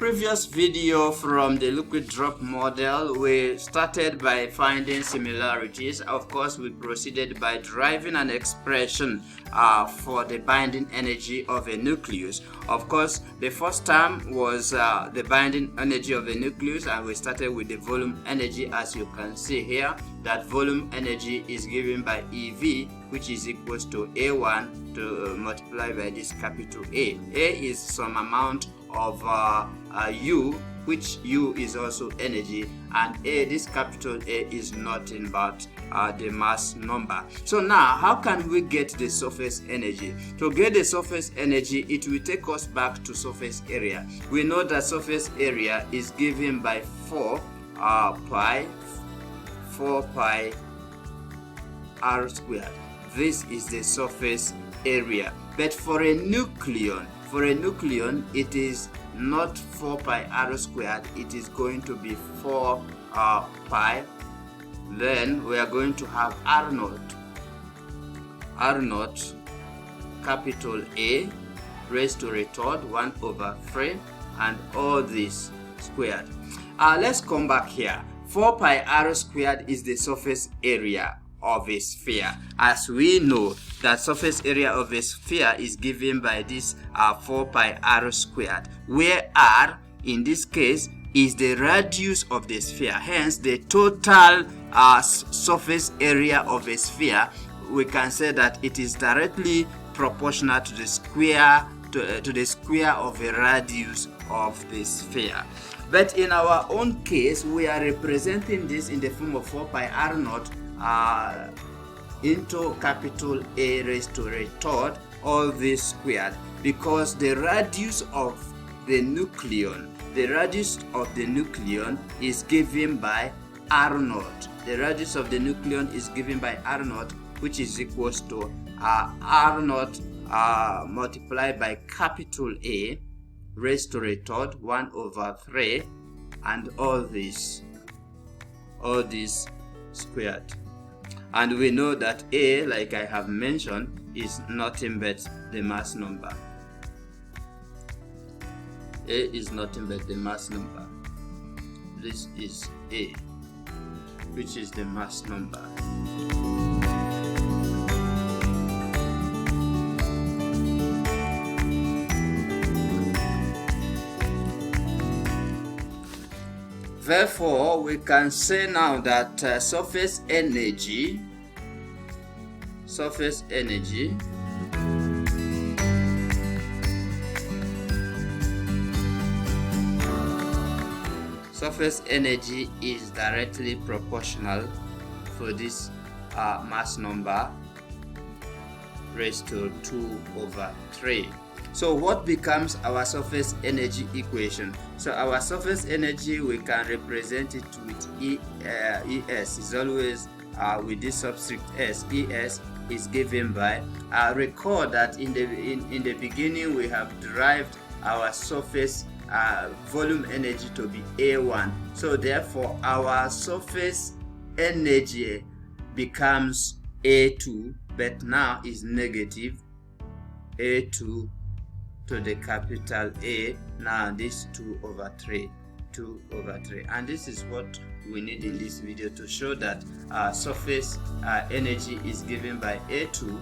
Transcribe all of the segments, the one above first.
Previous video from the liquid drop model, we started by finding similarities. Of course, we proceeded by deriving an expression for the binding energy of a nucleus. Of course, the first term was the binding energy of a nucleus, and we started with the volume energy. As you can see here, that volume energy is given by EV, which is equals to A1 to multiply by this capital A. A is some amount of U, which U is also energy, and A, this capital A, is nothing but the mass number. So now, how can we get the surface energy? To get the surface energy, it will take us back to surface area. We know that surface area is given by 4 pi r squared. This is the surface area. But for a nucleon, it is not 4 pi r squared, it is going to be 4 pi. Then we are going to have r naught capital A raised to the third 1 over 3, and all this squared. Let's come back here. 4 pi r squared is the surface area of a sphere. As we know that surface area of a sphere is given by this 4 pi r squared, where r in this case is the radius of the sphere. Hence the total surface area of a sphere, we can say that it is directly proportional to the square to the square of a radius of the sphere. But in our own case, we are representing this in the form of 4 pi r naught into capital A raised to the third, all this squared, because the radius of the nucleon is given by r naught. The radius of the nucleon is given by r naught, which is equals to r naught multiplied by capital A raised to the third 1 over 3, and all this squared. And we know that A, like I have mentioned, is nothing but the mass number. A is nothing but the mass number. This is A, which is the mass number. Therefore, we can say now that surface energy is directly proportional for this mass number raised to 2 over 3. So what becomes our surface energy equation? So our surface energy, we can represent it with ES is always with this subscript S. ES is given by, recall that in the beginning we have derived our surface volume energy to be A1. So therefore our surface energy becomes A2, but now is negative A2 to the capital A. Now this 2 over 3, and this is what we need in this video to show that surface energy is given by A2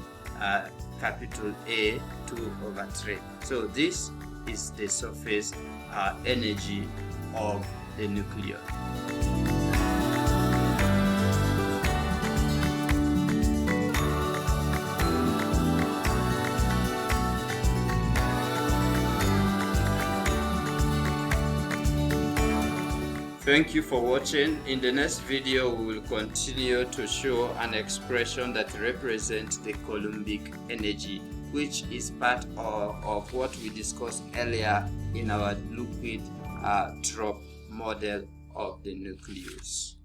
capital A 2 over 3. So this is the surface energy of the nucleus. Thank you for watching. In the next video, we will continue to show an expression that represents the Coulombic energy, which is part of what we discussed earlier in our liquid drop model of the nucleus.